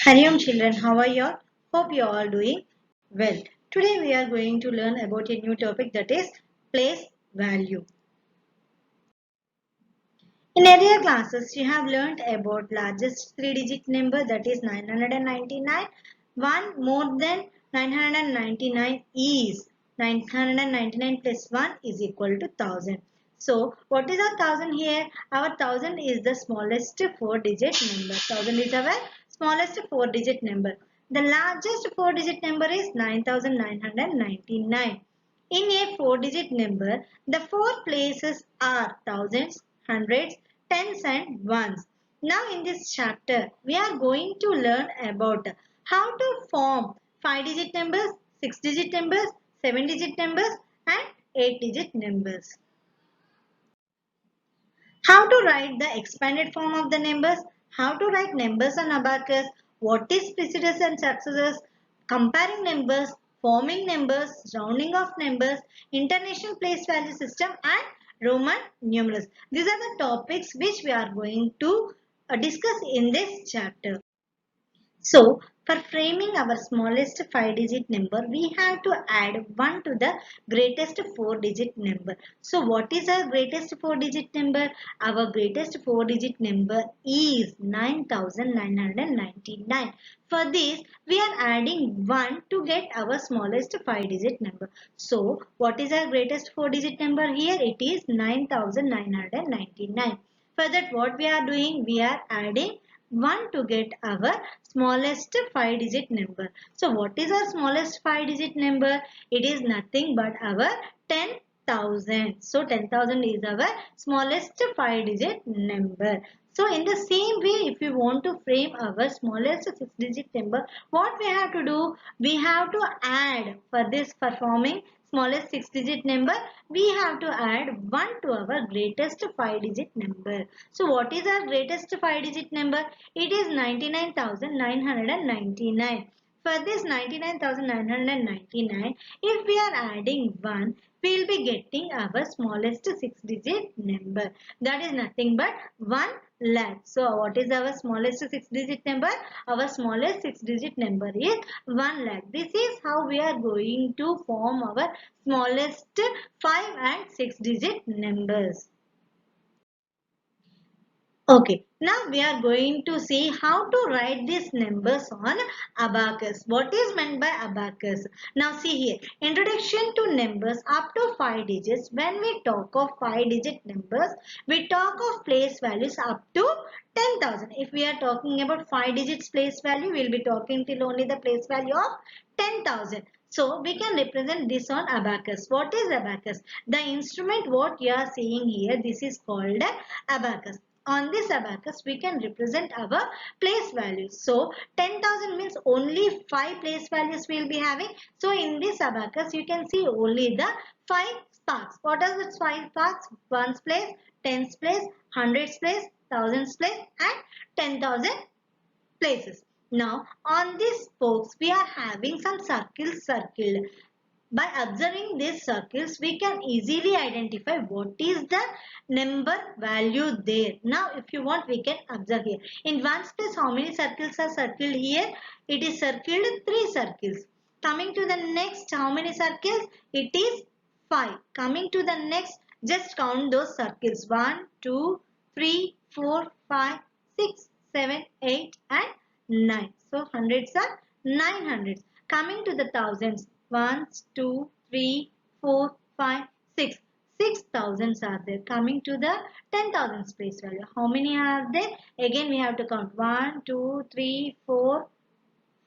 Hariom children, how are you all? Hope you are all doing well. Today we are going to learn about a new topic, that is place value. In earlier classes, you have learned about largest three-digit number, that is 999. One more than 999 is 999 plus 1 is equal to 1000. So what is our 1000 here? Our 1000 is the smallest four-digit number. 1000 is our smallest four-digit number. The largest four-digit number is 9999. In a four-digit number, the four places are thousands, hundreds, tens and ones. Now in this chapter, we are going to learn about how to form 5-digit numbers, 6-digit numbers, 7-digit numbers and 8-digit numbers. How to write the expanded form of the numbers, how to write numbers on abacus, what is precedence and successors, comparing numbers, forming numbers, rounding off numbers, international place value system and Roman numerals. These are the topics which we are going to discuss in this chapter. So, for framing our smallest 5-digit number, we have to add 1 to the greatest 4-digit number. So, what is our greatest 4-digit number? Our greatest 4-digit number is 9999. For this, we are adding 1 to get our smallest 5-digit number. So, what is our greatest 4-digit number here? It is 9999. For that, what we are doing? We are adding 1 to get our smallest 5-digit number. So what is our smallest 5-digit number? It is nothing but our 10,000. So 10,000 is our smallest 5-digit number. So in the same way, if we want to frame our smallest 6-digit number, what we have to do? We have to add for this performing smallest 6-digit number, we have to add 1 to our greatest 5-digit number. So what is our greatest 5-digit number? It is 99,999. For this 99,999, if we are adding 1, we will be getting our smallest 6-digit number. That is nothing but 1 lakh. So what is our smallest 6-digit number? Our smallest 6-digit number is 1 lakh. This is how we are going to form our smallest 5 and 6-digit numbers. Okay, now we are going to see how to write these numbers on abacus. What is meant by abacus? Now see here, introduction to numbers up to 5 digits. When we talk of 5-digit numbers, we talk of place values up to 10,000. If we are talking about 5 digits place value, we will be talking till only the place value of 10,000. So we can represent this on abacus. What is abacus? The instrument what you are seeing here, this is called abacus. On this abacus, we can represent our place values. So, 10,000 means only 5 place values we will be having. So, in this abacus, you can see only the 5 sparks. What are the 5 sparks? 1's place, 10's place, 100's place, 1000's place and 10,000 places. Now, on these spokes, we are having some circles circled. By observing these circles, we can easily identify what is the number value there. Now, if you want, we can observe here. In one's place, how many circles are circled here? It is circled 3 circles. Coming to the next, how many circles? It is 5. Coming to the next, just count those circles. 1, 2, 3, 4, 5, 6, 7, 8 and 9. So, hundreds are 900s. Coming to the thousands. 1, 2, 3, 4, 5, 6. 6,000s are there. Coming to the 10,000 place value. How many are there? Again we have to count. 1, 2, 3, 4,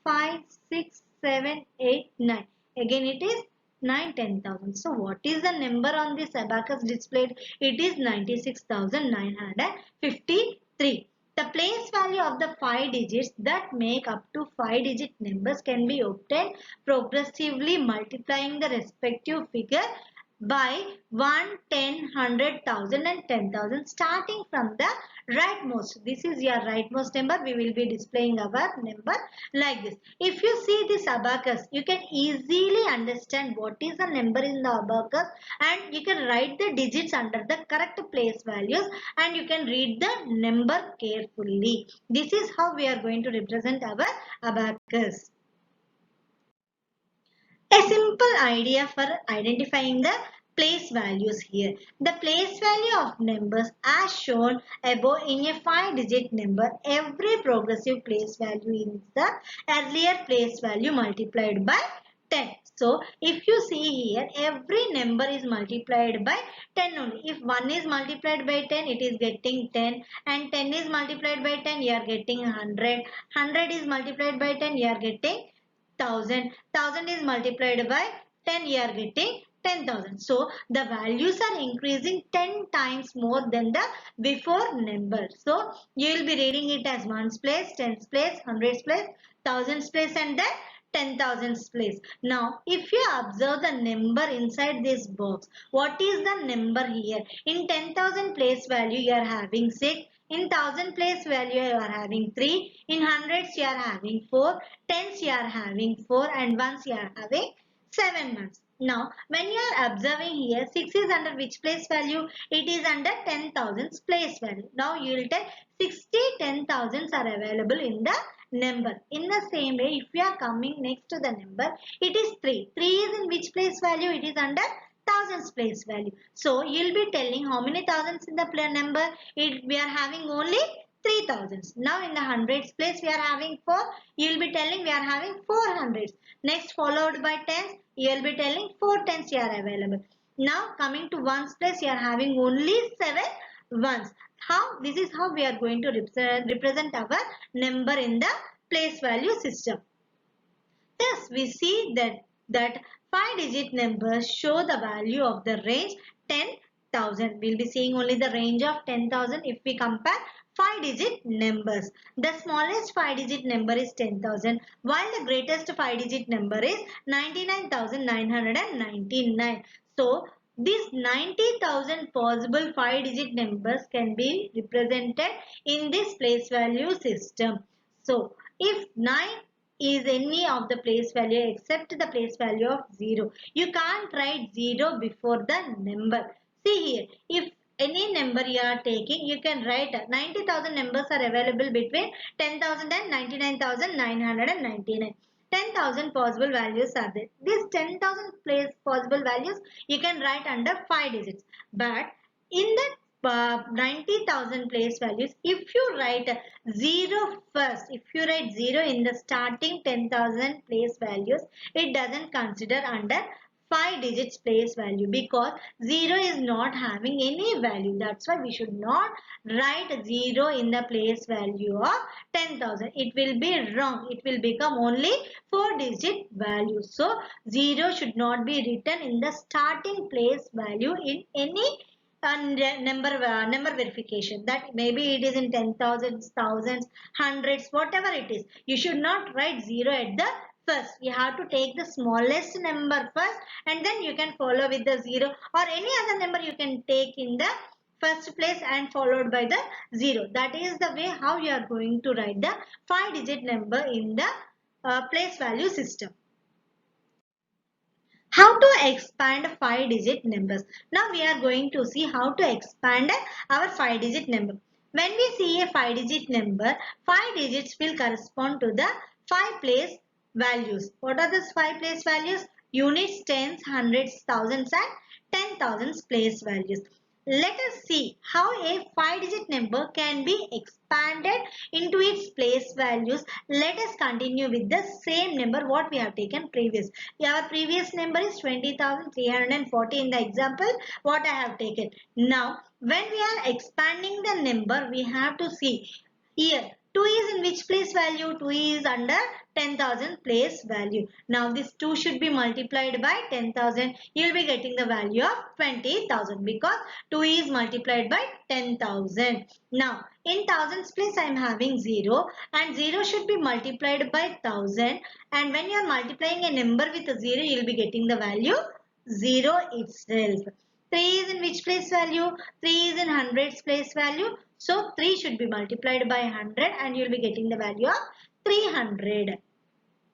5, 6, 7, 8, 9. Again it is 9, 10,000. So what is the number on this abacus displayed? It is 96,953. The place value of the 5 digits that make up to 5-digit numbers can be obtained progressively multiplying the respective figure by 1, 10, 100,000 and 10,000 starting from the rightmost. This is your rightmost number. We will be displaying our number like this. If you see this abacus, you can easily understand what is the number in the abacus, and you can write the digits under the correct place values, and you can read the number carefully. This is how we are going to represent our abacus. A simple idea for identifying the place values here. The place value of numbers as shown above in a 5-digit number. Every progressive place value is the earlier place value multiplied by 10. So, if you see here, every number is multiplied by 10 only. If 1 is multiplied by 10, it is getting 10. And 10 is multiplied by 10, you are getting 100. 100 is multiplied by 10, you are getting 1000 is multiplied by 10, you are getting 10,000. So the values are increasing 10 times more than the before number. So you will be reading it as ones place, tens place, hundreds place, thousands place, and then 10,000s place. Now if you observe the number inside this box, what is the number here? In 10,000 place value you are having 6. In 1000 place value you are having 3. In hundreds you are having 4. Tens you are having 4, and ones you are having 7 months. Now when you are observing here, 6 is under which place value? It is under 10,000's place value. Now you will tell 60 10,000s are available in the number. In the same way, if we are coming next to the number, it is 3. 3 is in which place value? It is under thousands place value. So you will be telling how many thousands in the number. We are having only 3,000s. Now in the hundreds place we are having 4. You will be telling we are having 400s. Next followed by tens, you will be telling 4 tens you are available. Now coming to ones place, you are having only 7 ones. How? This is how we are going to represent our number in the place value system. Thus, we see that 5-digit numbers show the value of the range 10,000. We will be seeing only the range of 10,000 if we compare 5-digit numbers. The smallest 5-digit number is 10,000, while the greatest 5-digit number is 99,999. So, these 90,000 possible 5-digit numbers can be represented in this place value system. So, if 9 is any of the place value except the place value of 0, you can't write 0 before the number. See here, if any number you are taking, you can write 90,000 numbers are available between 10,000 and 99,999. 10,000 possible values are there. These 10,000 place possible values you can write under 5 digits. But in the 90,000 place values, if you write 0 first, if you write 0 in the starting 10,000 place values, it doesn't consider under 5 digits place value, because 0 is not having any value. That's why we should not write 0 in the place value of 10,000. It will be wrong. It will become only 4 digit value. So 0 should not be written in the starting place value in any number verification. That maybe it is in 10,000, thousands, hundreds, whatever it is. You should not write 0 at the first. You have to take the smallest number first, and then you can follow with the 0, or any other number you can take in the first place and followed by the 0. That is the way how you are going to write the 5-digit number in the place value system. How to expand 5-digit numbers. Now we are going to see how to expand our 5-digit number. When we see a 5-digit number, 5 digits will correspond to the 5 place values. What are those 5 place values? Units, tens, hundreds, thousands, and 10,000s place values. Let us see how a 5-digit number can be expanded into its place values. Let us continue with the same number what we have taken previous. Our previous number is 20,340 in the example what I have taken. Now, when we are expanding the number, we have to see here 2 is in which place value? 2 is under 10,000 place value. Now this 2 should be multiplied by 10,000. You will be getting the value of 20,000 because 2 is multiplied by 10,000. Now in thousands place I am having 0, and 0 should be multiplied by 1000, and when you are multiplying a number with a 0 you will be getting the value 0 itself. 3 is in which place value? 3 is in hundreds place value. So 3 should be multiplied by 100 and you will be getting the value of 300.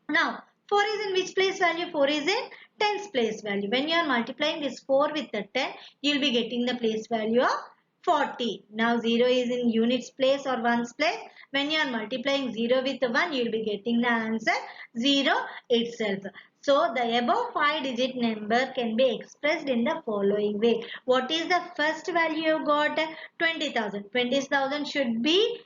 Now 4 is in which place value? 4 is in tens place value. When you are multiplying this 4 with the 10, you will be getting the place value of 40. Now 0 is in units place or ones place. When you are multiplying 0 with 1, you will be getting the answer 0 itself. So the above 5-digit number can be expressed in the following way. What is the first value you got? 20,000. 20,000 should be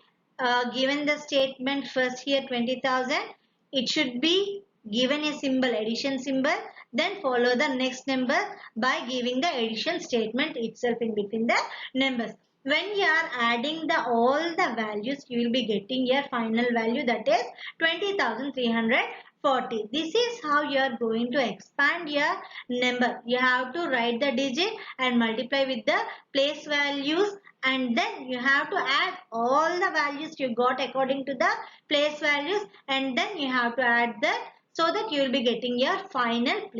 given the statement first here 20,000. It should be given a symbol, addition symbol, then follow the next number by giving the addition statement itself in between the numbers. When you are adding all the values, you will be getting your final value, that is 20,340. This is how you are going to expand your number. You have to write the digit and multiply with the place values, and then you have to add all the values you got according to the place values, and then you have to add that, so that you will be getting your final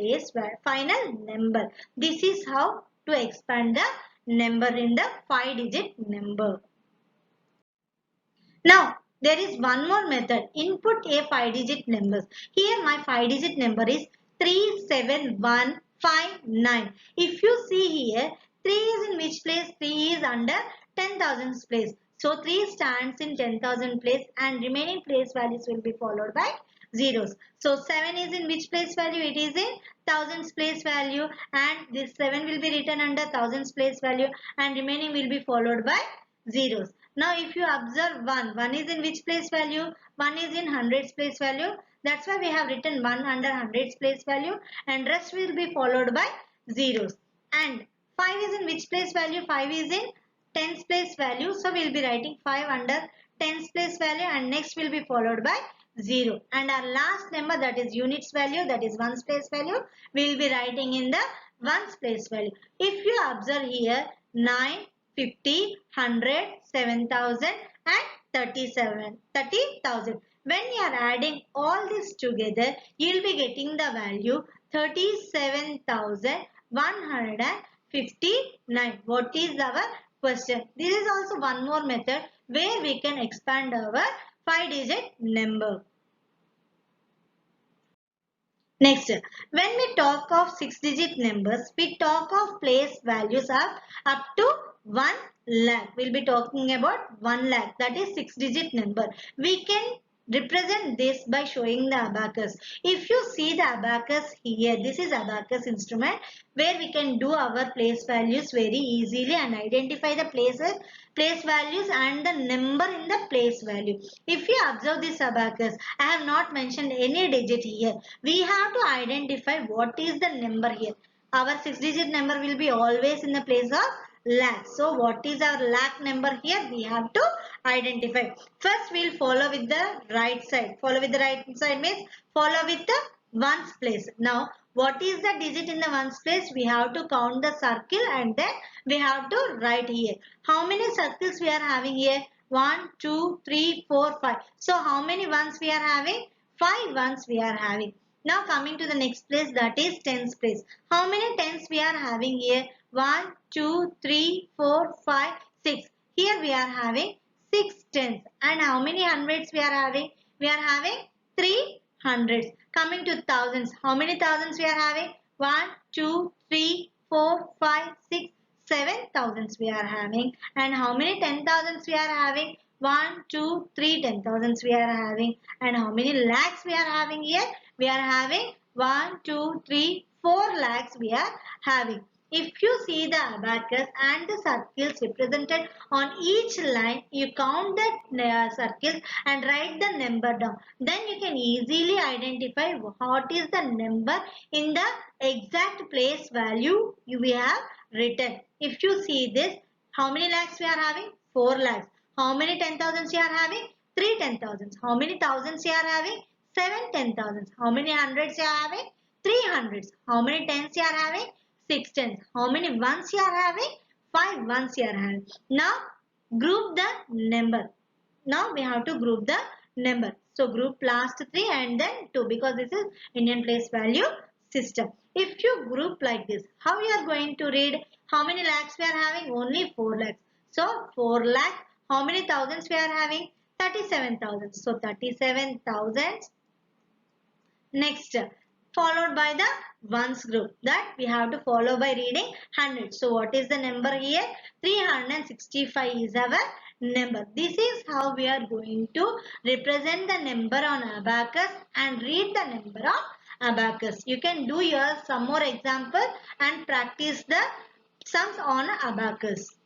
final number. This is how to expand the number in the 5-digit number. Now there is one more method. Input a 5-digit numbers. Here my 5-digit number is 37159. If you see here, 3 is in which place? 3 is under 10,000 place. So 3 stands in 10,000 place and remaining place values will be followed by zeros. So 7 is in which place value? It is in thousands place value, and this 7 will be written under thousands place value and remaining will be followed by zeros. Now if you observe 1 is in which place value? 1 is in hundreds place value. That's why we have written 1 under hundreds place value and rest will be followed by zeros. And 5 is in which place value? 5 is in tens place value. So we will be writing 5 under tens place value and next will be followed by 0. And our last number, that is units value, that is ones place value, we will be writing in the ones place value. If you observe here, 9, 50, 100, 7,000 and 30,000. When you are adding all this together, you will be getting the value 37,159. What is our question? This is also one more method where we can expand our 5-digit number. Next, when we talk of 6-digit numbers, we talk of place values of up to 1 lakh. We'll be talking about 1 lakh, that is 6-digit number. We can represent this by showing the abacus. If you see the abacus here, this is abacus instrument where we can do our place values very easily and identify the place values and the number in the place value. If you observe this abacus, I have not mentioned any digit here. We have to identify what is the number here. Our 6-digit number will be always in the place of lakh. So what is our lakh number here? We have to identify. First we will follow with the right side. Follow with the right side means follow with the ones place. Now what is the digit in the ones place? We have to count the circle and then we have to write here. How many circles we are having here? 1, 2, 3, 4, 5. So how many ones we are having? 5 ones we are having. Now coming to the next place, that is tens place. How many tens we are having here? 1, 2, 3, 4, 5, 6. Here we are having 6 tens. And how many hundreds we are having? We are having 3 hundreds. Coming to thousands. How many thousands we are having? 1, 2, 3, 4, 5, 6, 7 thousands we are having. And how many 10,000s we are having? 1, 2, 3 10,000s we are having. And how many lakhs we are having here? We are having 1, 2, 3, 4 lakhs we are having. If you see the abacus and the circles represented on each line, you count the circles and write the number down. Then you can easily identify what is the number in the exact place value we have written. If you see this, how many lakhs we are having? 4 lakhs. How many 10,000s we are having? 3 10,000s. How many thousands we are having? 7 10,000s. How many hundreds you are having? 3 hundreds. How many tens you are having? 6 tens. How many ones you are having? 5 ones you are having. Now group the number. Now we have to group the number. So group last 3 and then 2 because this is Indian place value system. If you group like this, how you are going to read? How many lakhs we are having? Only 4 lakhs. So 4 lakh. How many thousands we are having? 37,000. So 37,000. Next, followed by the ones group, that we have to follow by reading 100. So what is the number here? 365 is our number. This is how we are going to represent the number on abacus and read the number on abacus. You can do your some more example and practice the sums on abacus.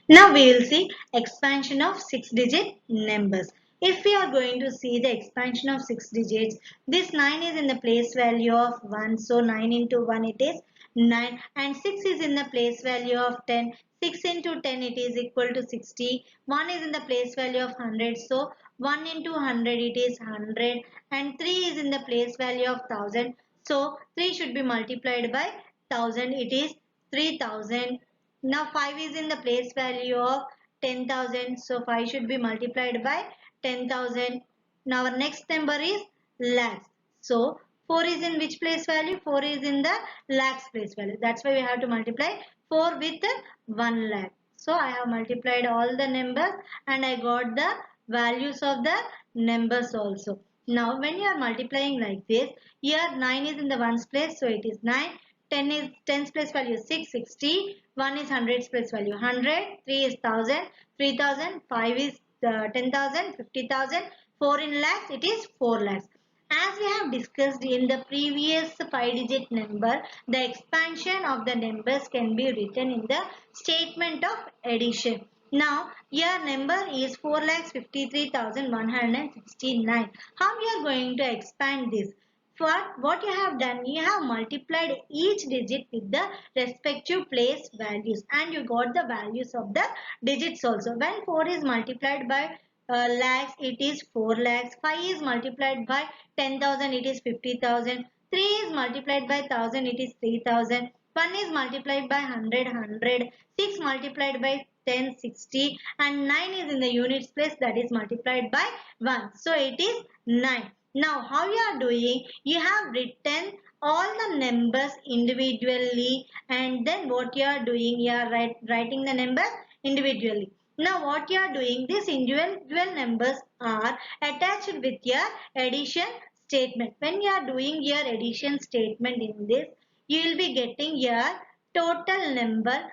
Now we will see expansion of 6-digit numbers. If we are going to see the expansion of 6 digits, this 9 is in the place value of 1. So 9 into 1 it is 9, and 6 is in the place value of 10. 6 into 10 it is equal to 60. 1 is in the place value of 100. So 1 into 100 it is 100, and 3 is in the place value of 1000. So 3 should be multiplied by 1000. It is 3000. Now 5 is in the place value of 10,000. So 5 should be multiplied by 10,000. Now our next number is lakhs. So 4 is in which place value? 4 is in the lakhs place value. That's why we have to multiply 4 with 1 lakh. So I have multiplied all the numbers and I got the values of the numbers also. Now when you are multiplying like this, here 9 is in the ones place, so it is 9. 10 is 10's place value 660. 1 is 100's place value 100. 3 is 1000. 3000. 5 is 10,000. 50,000. 4 in lakhs, it is 4 lakhs. As we have discussed in the previous 5-digit number, the expansion of the numbers can be written in the statement of addition. Now, your number is 4,53,169. How we are going to expand this? What you have done, you have multiplied each digit with the respective place values and you got the values of the digits also. When 4 is multiplied by lakhs, it is 4 lakhs. 5 is multiplied by 10,000, it is 50,000. 3 is multiplied by 1000, it is 3,000. 1 is multiplied by 100, 100. 6 multiplied by 10, 60. And 9 is in the units place, that is multiplied by 1. So it is 9. Now how you are doing? You have written all the numbers individually, and then what you are doing? You are writing the numbers individually. Now what you are doing? These individual numbers are attached with your addition statement. When you are doing your addition statement in this, you will be getting your total number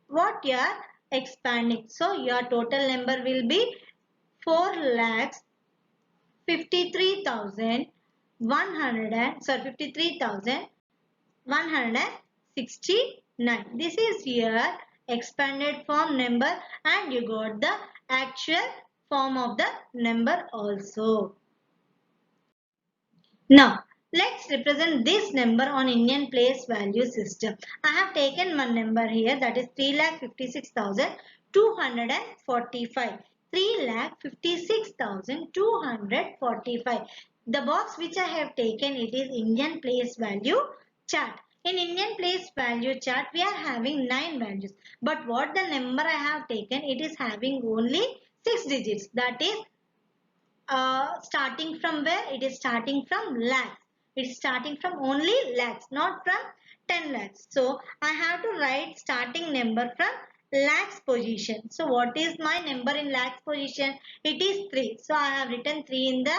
what you are expanding. So your total number will be 4 lakhs 53,169. This is your expanded form number and you got the actual form of the number also. Now, let's represent this number on Indian place value system. I have taken one number here, that is 3,56,245. 3,56,245. The box which I have taken, it is Indian place value chart. In Indian place value chart, we are having 9 values. But what the number I have taken, it is having only 6 digits. That is starting from where? It is starting from lakhs. It is starting from only lakhs, not from 10 lakhs. So I have to write starting number from lakhs position. So what is my number in lakhs position? It is 3. So I have written 3 in the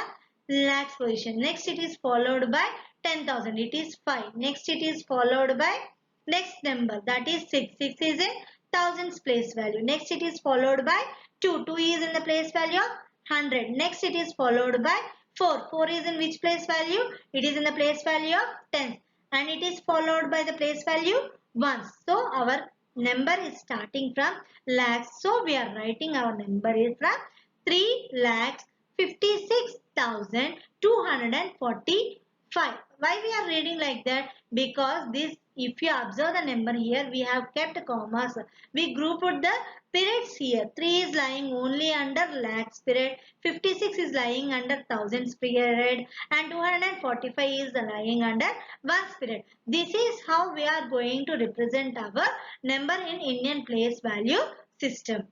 lakhs position. Next it is followed by 10,000. It is 5. Next it is followed by next number, that is 6. 6 is in thousands place value. Next it is followed by 2. 2 is in the place value of 100. Next it is followed by 4. 4 is in which place value? It is in the place value of 10. And it is followed by the place value 1. So our number is starting from lakhs. So we are writing our number is from 3,56,245. Why we are reading like that? Because this, if you observe the number here, we have kept commas. We grouped the periods here. 3 is lying only under lakhs period. 56 is lying under thousands period. And 245 is lying under ones period. This is how we are going to represent our number in Indian place value system.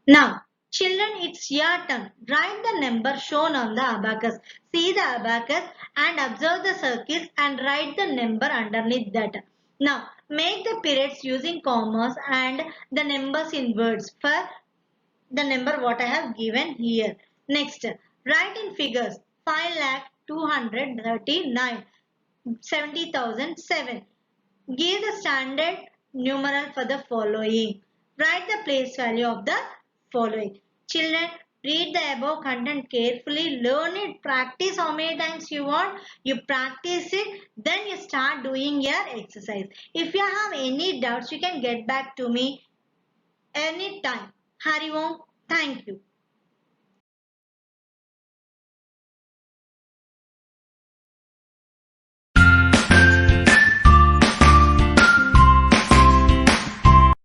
Now, Children, it's your turn. Write the number shown on the abacus. See the abacus and observe the circles and write the number underneath that. Now, make the periods using commas and the numbers in words for the number what I have given here. Next, write in figures 5,239,70,007. Give the standard numeral for the following. Write the place value of the following. Children, read the above content carefully. Learn it. Practice how many times you want. You practice it. Then you start doing your exercise. If you have any doubts, you can get back to me anytime. Hari Om. Thank you.